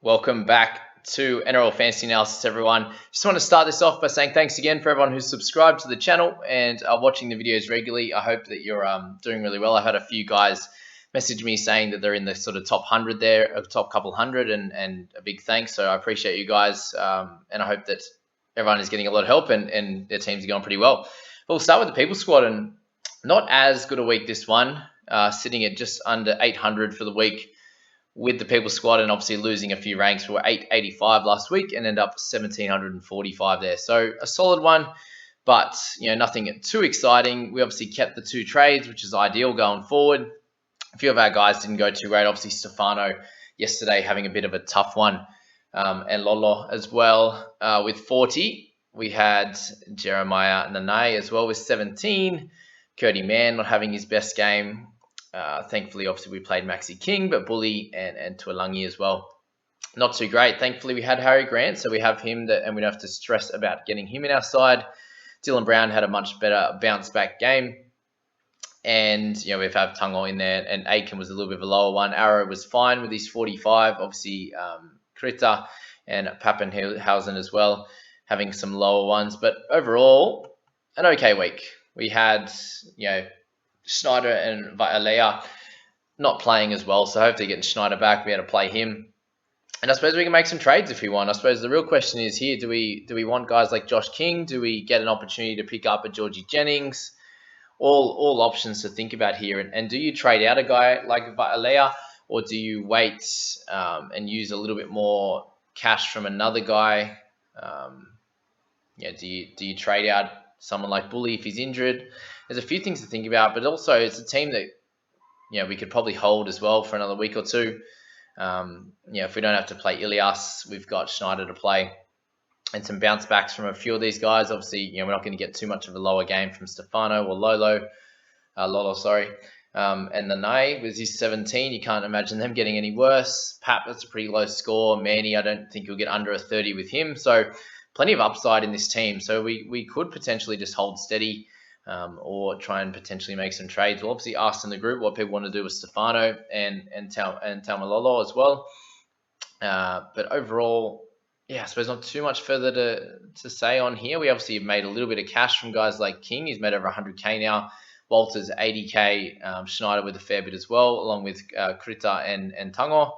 Welcome back to NRL Fantasy Analysis, everyone. Just want to start this off by saying thanks again for everyone who's subscribed to the channel and are watching the videos regularly. I hope that you're doing really well. I've had a few guys message me saying that they're in the sort of top 100 there, of top couple hundred, and a big thanks. So I appreciate you guys, and I hope that everyone is getting a lot of help and their teams are going pretty well. But we'll start with the People Squad, and not as good a week this one, sitting at just under 800 for the week with the People Squad, and obviously losing a few ranks. We were 885 last week and ended up 1745 there. So a solid one, but nothing too exciting. We obviously kept the 2 trades, which is ideal going forward. A few of our guys didn't go too great. Obviously Stefano yesterday having a bit of a tough one, and Lolo as well with 40. We had Jeremiah Nanai as well with 17. Cody Mann not having his best game. Thankfully, obviously, we played Maxi King, but Bully and Tuolangi as well. Not too great. Thankfully, we had Harry Grant, so we have him, and we don't have to stress about getting him in our side. Dylan Brown had a much better bounce-back game. And, we've had Tungo in there, and Aiken was a little bit of a lower one. Arrow was fine with his 45. Obviously, Krita and Pappenhausen as well, having some lower ones. But overall, an okay week. We had, Schneider and Alea not playing as well, so hopefully getting Schneider back, we had to play him. And I suppose we can make some trades if we want. I suppose the real question is here, do we want guys like Josh King? Do we get an opportunity to pick up a Georgie Jennings? All options to think about here. And do you trade out a guy like Alea, or do you wait and use a little bit more cash from another guy? Do you trade out someone like Bully if he's injured? There's a few things to think about, but also it's a team that we could probably hold as well for another week or two. If we don't have to play Ilias, we've got Schneider to play, and some bounce backs from a few of these guys. Obviously, we're not going to get too much of a lower game from Stefano or Lolo, and Nanai with his 17. You can't imagine them getting any worse. Pap, that's a pretty low score. Manny, I don't think you'll get under a 30 with him. So plenty of upside in this team. So we could potentially just hold steady, or try and potentially make some trades. We'll obviously ask in the group what people want to do with Stefano and Taumalolo as well. But overall, I suppose not too much further to say on here. We obviously have made a little bit of cash from guys like King. He's made over 100k now. Walters 80k. Schneider with a fair bit as well, along with Krita and Tango.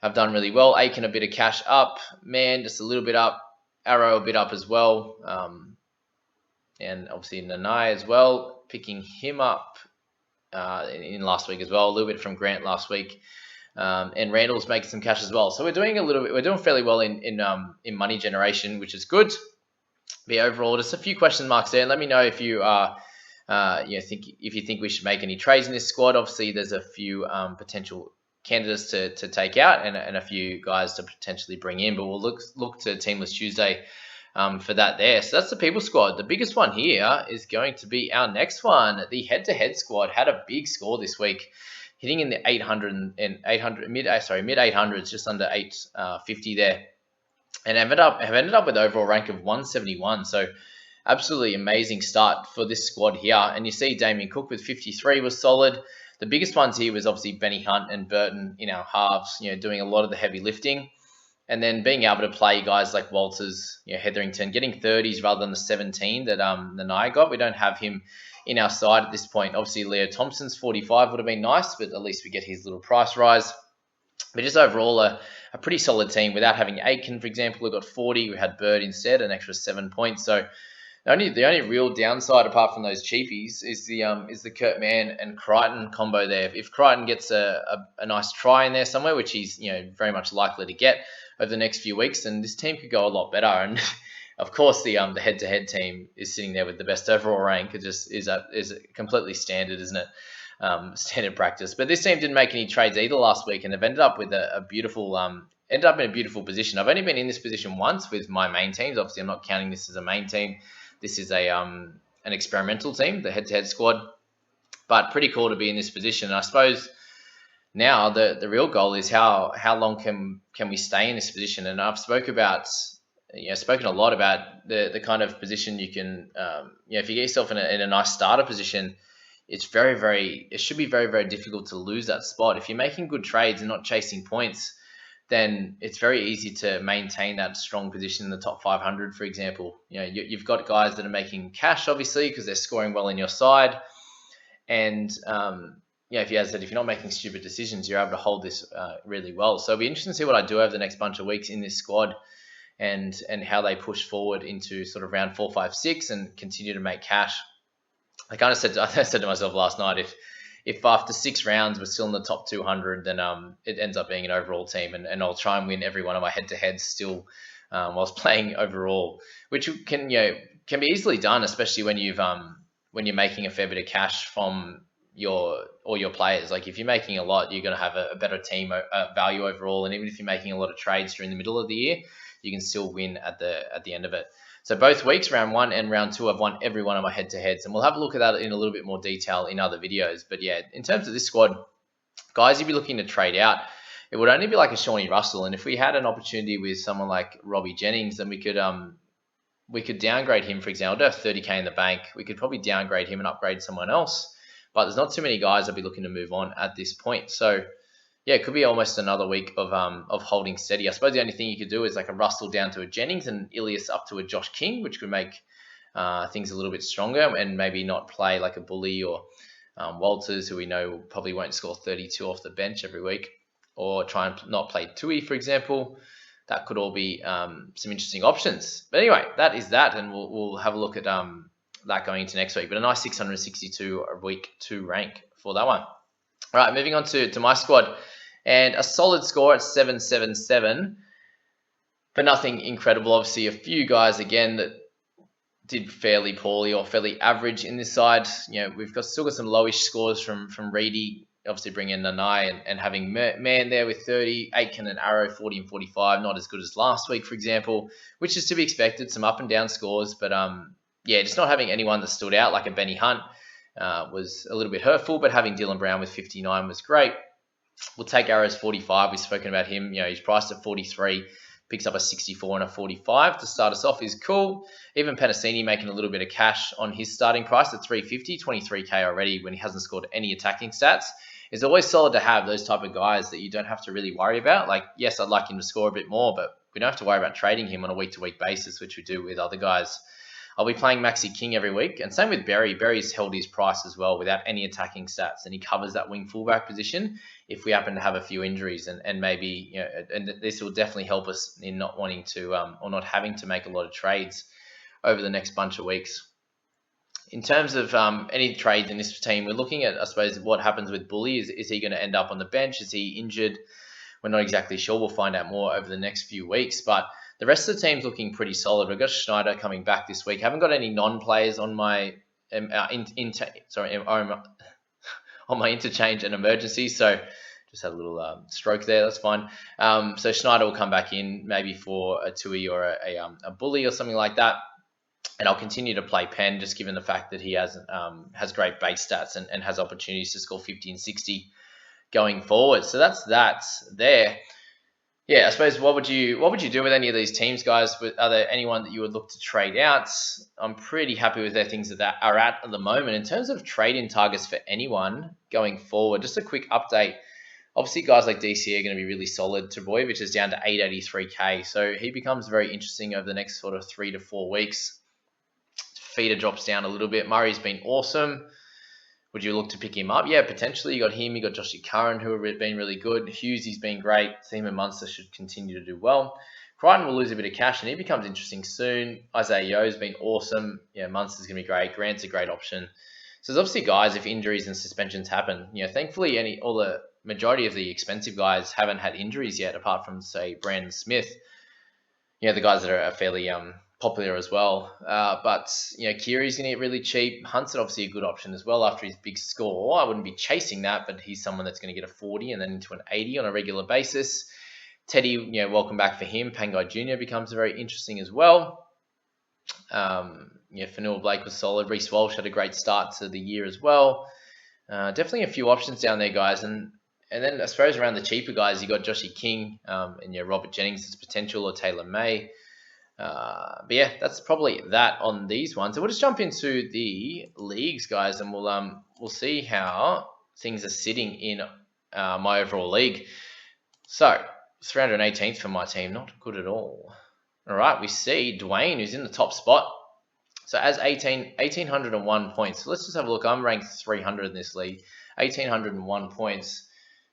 Have done really well. Aiken a bit of cash up. Man, just a little bit up. Arrow a bit up as well. And obviously Nanai as well, picking him up in last week as well. A little bit from Grant last week. And Randall's making some cash as well. So we're doing fairly well in money generation, which is good. But overall, just a few question marks there. And let me know if you think we should make any trades in this squad. Obviously, there's a few potential candidates to take out and a few guys to potentially bring in. But we'll look to Teamless Tuesday for that there. So that's the People Squad. The biggest one here is going to be our next one. The head-to-head squad had a big score this week, hitting in the mid 800s, just under 850 there, and have ended up with an overall rank of 171. So absolutely amazing start for this squad here. And you see Damien Cook with 53 was solid. The biggest ones here was obviously Benny Hunt and Burton in our halves, doing a lot of the heavy lifting. And then being able to play guys like Walters, Hetherington, getting 30s rather than the 17 that Nanai got. We don't have him in our side at this point. Obviously, Leo Thompson's 45 would have been nice, but at least we get his little price rise. But just overall, a pretty solid team without having Aiken, for example, who got 40. We had Bird instead, an extra 7 points. So the only real downside, apart from those cheapies, is the Kurt Mann and Crichton combo there. If Crichton gets a nice try in there somewhere, which he's very much likely to get over the next few weeks, then this team could go a lot better. And of course, the head-to-head team is sitting there with the best overall rank. It just is completely standard, isn't it? Standard practice. But this team didn't make any trades either last week, and have ended up with a beautiful position. I've only been in this position once with my main teams. Obviously, I'm not counting this as a main team. This is an experimental team, the head-to-head squad. But pretty cool to be in this position. And I suppose now the real goal is how long can we stay in this position. And I've spoken a lot about the kind of position you can, if you get yourself in a nice starter position, it should be very, very difficult to lose that spot. If you're making good trades and not chasing points, then it's very easy to maintain that strong position in the top 500, for example. You've got guys that are making cash, obviously, because they're scoring well in your side. And, if you're not making stupid decisions, you're able to hold this really well. So it'll be interesting to see what I do over the next bunch of weeks in this squad and how they push forward into sort of round 4, 5, 6 and continue to make cash. I said to myself last night, if after 6 rounds we're still in the top 200, then it ends up being an overall team, and I'll try and win every one of my head-to-heads still whilst playing overall, which can be easily done, especially when you're making a fair bit of cash from all your players. Like if you're making a lot, you're going to have a better team value overall, and even if you're making a lot of trades during the middle of the year, you can still win at the end of it. So both weeks, round 1 and round 2, I've won every one of my head-to-heads, and we'll have a look at that in a little bit more detail in other videos. But yeah, in terms of this squad, guys, you'd be looking to trade out, it would only be like a Shawnee Russell, and if we had an opportunity with someone like Robbie Jennings, then we could downgrade him, for example. I do have 30k in the bank. We could probably downgrade him and upgrade someone else, but there's not too many guys I'd be looking to move on at this point. So yeah, it could be almost another week of holding steady. I suppose the only thing you could do is like a Russell down to a Jennings and Ilias up to a Josh King, which could make things a little bit stronger, and maybe not play like a Bully or Walters, who we know probably won't score 32 off the bench every week, or try and not play Tui, for example. That could all be some interesting options. But anyway, that is that, and we'll have a look at that going into next week. But a nice 662 week 2 rank for that one. All right, moving on to my squad. And a solid score at 777, but nothing incredible. Obviously, a few guys, again, that did fairly poorly or fairly average in this side. We've still got some lowish scores from Reedy, obviously bringing in Nanai and having Man there with 30, Aitken and Arrow 40 and 45, not as good as last week, for example, which is to be expected, some up and down scores. But just not having anyone that stood out, like a Benny Hunt, was a little bit hurtful, but having Dylan Brown with 59 was great. We'll take Arrow's 45. We've spoken about him. He's priced at 43, picks up a 64 and a 45 to start us off is cool. Even Penasini making a little bit of cash on his starting price at 350, 23k already when he hasn't scored any attacking stats. It's always solid to have those type of guys that you don't have to really worry about. Like, yes, I'd like him to score a bit more, but we don't have to worry about trading him on a week-to-week basis, which we do with other guys. I'll be playing Maxi King every week, and same with Berry. Berry's held his price as well without any attacking stats, and he covers that wing fullback position if we happen to have a few injuries, and maybe and this will definitely help us in not wanting to or not having to make a lot of trades over the next bunch of weeks. In terms of any trades in this team, we're looking at, I suppose, what happens with Bully. Is he going to end up on the bench? Is he injured? We're not exactly sure. We'll find out more over the next few weeks, but the rest of the team's looking pretty solid. We've got Schneider coming back this week. Haven't got any non-players on my on my interchange and emergency. So just had a little stroke there. That's fine. So Schneider will come back in maybe for a Tui or a Bully or something like that. And I'll continue to play Penn, just given the fact that he has great base stats and has opportunities to score 50 and 60 going forward. So that's there. Yeah, I suppose what would you do with any of these teams, guys? Are there anyone that you would look to trade out? I'm pretty happy with their things that are at the moment. In terms of trade-in targets for anyone going forward, just a quick update. Obviously, guys like DC are going to be really solid. Trbojevic is down to 883k, so he becomes very interesting over the next sort of 3 to 4 weeks. Feeder drops down a little bit. Murray's been awesome. Would you look to pick him up? Yeah, potentially. You got him. You got Joshy Curran, who have been really good. Hughesy's been great. Seaman Munster should continue to do well. Crichton will lose a bit of cash, and he becomes interesting soon. Isaiah Yeo's been awesome. Yeah, Munster's going to be great. Grant's a great option. So there's obviously guys, if injuries and suspensions happen, thankfully the majority of the expensive guys haven't had injuries yet, apart from, say, Brandon Smith. The guys that are fairly popular as well. But Kiri's going to get really cheap. Hunt's obviously a good option as well after his big score. I wouldn't be chasing that, but he's someone that's going to get a 40 and then into an 80 on a regular basis. Teddy, welcome back for him. Pangai Jr. becomes very interesting as well. Fanua Blake was solid. Reece Walsh had a great start to the year as well. Definitely a few options down there, guys. And then I suppose around the cheaper guys, you got Joshy King and Robert Jennings' potential, or Taylor May. But yeah, that's probably that on these ones. So we'll just jump into the leagues, guys, and we'll see how things are sitting in my overall league. So 318th for my team. Not good at all. All right, we see Dwayne, who's in the top spot. So as 1,801 points. So let's just have a look. I'm ranked 300 in this league. 1,801 points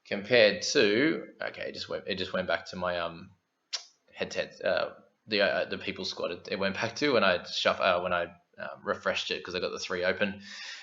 compared to, okay, it just went back to my head-to-head, the people squad. It went back to when I refreshed it because I got the 3 open.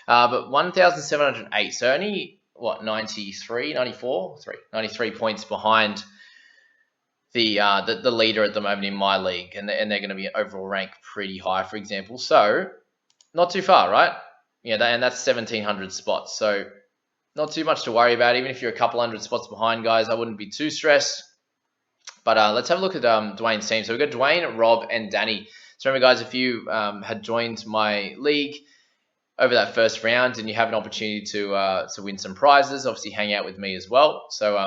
But 1,708. So only what 93 points behind the leader at the moment in my league, and they're going to be overall rank pretty high, for example. So not too far, right? Yeah, and that's 1,700 spots. So not too much to worry about. Even if you're a couple hundred spots behind, guys, I wouldn't be too stressed. But let's have a look at Dwayne's team. So we've got Dwayne, Rob, and Danny. So remember, guys, if you had joined my league over that first round and you have an opportunity to win some prizes, obviously hang out with me as well. So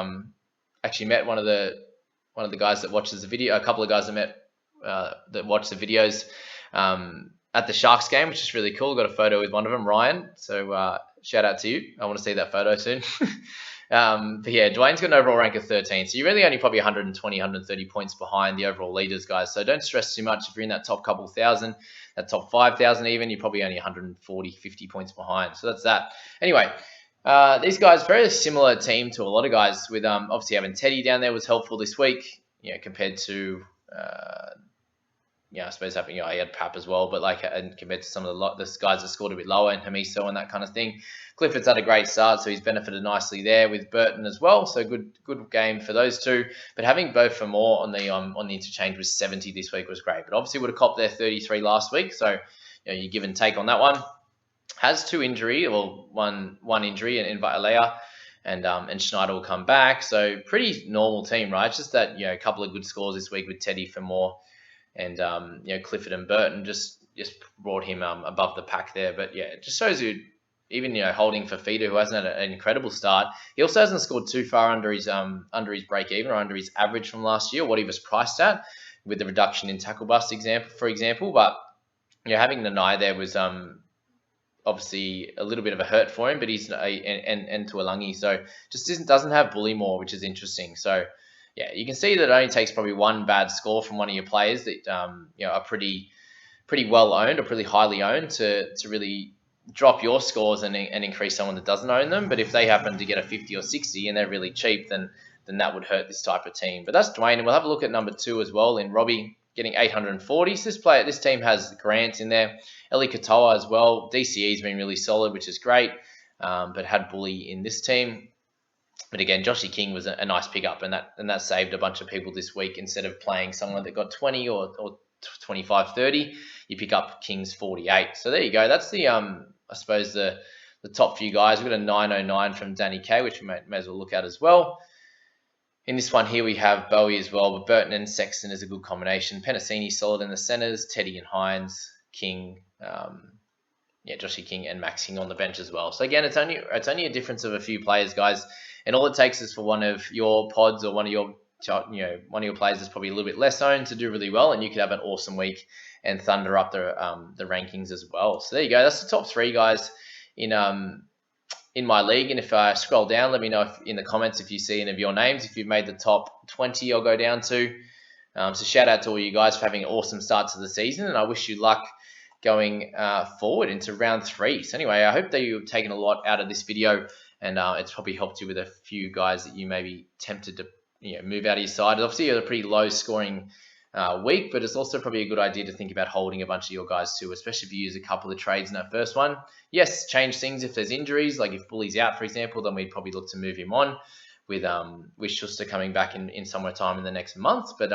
actually met one of the guys that watches the video, a couple of guys I met that watch the videos at the Sharks game, which is really cool. Got a photo with one of them, Ryan. So shout out to you. I want to see that photo soon. But yeah, Dwayne's got an overall rank of 13. So you're really only probably 120, 130 points behind the overall leaders, guys. So don't stress too much if you're in that top couple thousand, that top 5,000 even, you're probably only 140, 50 points behind. So that's that. Anyway, these guys, very similar team to a lot of guys with obviously having Teddy down there was helpful this week, compared to, I suppose having, he had Pap as well, but and compared to some of the guys that scored a bit lower and Hamiso and that kind of thing. Clifford's had a great start, so he's benefited nicely there with Burton as well. So good game for those two. But having both for more on the interchange with 70 this week was great. But obviously would have copped their 33 last week, so you give and take on that one. Has 2 injury, or one injury in Vitalea, and Schneider will come back. So pretty normal team, right? It's just that a couple of good scores this week with Teddy for more, and Clifford and Burton just brought him above the pack there. But yeah, it just shows you, even holding Fafita, who hasn't had an incredible start. He also hasn't scored too far under his break even or under his average from last year, what he was priced at, with the reduction in tackle bust for example. But having Nanai there was obviously a little bit of a hurt for him, but he's and Tuolangi, so just doesn't have Bullymore, which is interesting. So yeah, you can see that it only takes probably one bad score from one of your players that are pretty well owned or pretty highly owned to really drop your scores and increase someone that doesn't own them. But if they happen to get a 50 or 60 and they're really cheap, then that would hurt this type of team. But that's Dwayne, and we'll have a look at number 2 as well in Robbie, getting 840. So this team has Grant in there, Eli Katoa as well. DCE's been really solid, which is great, but had Bully in this team. But again, Joshy King was a nice pickup, and that saved a bunch of people this week. Instead of playing someone that got 20 or 25, 30, you pick up King's 48. So there you go. That's the I suppose the top few guys. We've got a 909 from Danny K, which we may as well look at as well. In this one here, we have Bowie as well, but Burton and Sexton is a good combination. Penasini solid in the centers, Teddy and Hines, King, Joshy King and Max King on the bench as well. So again, it's only a difference of a few players, guys, and all it takes is for one of your pods or one of your players that's probably a little bit less owned to do really well, and you could have an awesome week and thunder up the rankings as well. So there you go. That's the top 3 guys in my league. And if I scroll down, let me know in the comments if you see any of your names. If you've made the top 20, I'll go down to. So shout out to all you guys for having an awesome start to the season, and I wish you luck going forward into round 3. So anyway, I hope that you've taken a lot out of this video, and it's probably helped you with a few guys that you may be tempted to move out of your side. Obviously, you have a pretty low scoring week, but it's also probably a good idea to think about holding a bunch of your guys too, especially if you use a couple of trades in that first one. Yes, change things if there's injuries, like if Bully's out, for example, then we'd probably look to move him on with Schuster coming back in somewhere time in the next month. But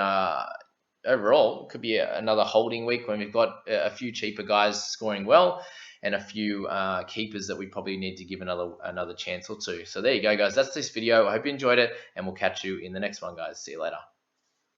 overall, it could be another holding week when we've got a few cheaper guys scoring well and a few keepers that we probably need to give another chance or two. So there you go, guys. That's this video. I hope you enjoyed it, and we'll catch you in the next one, guys. See you later.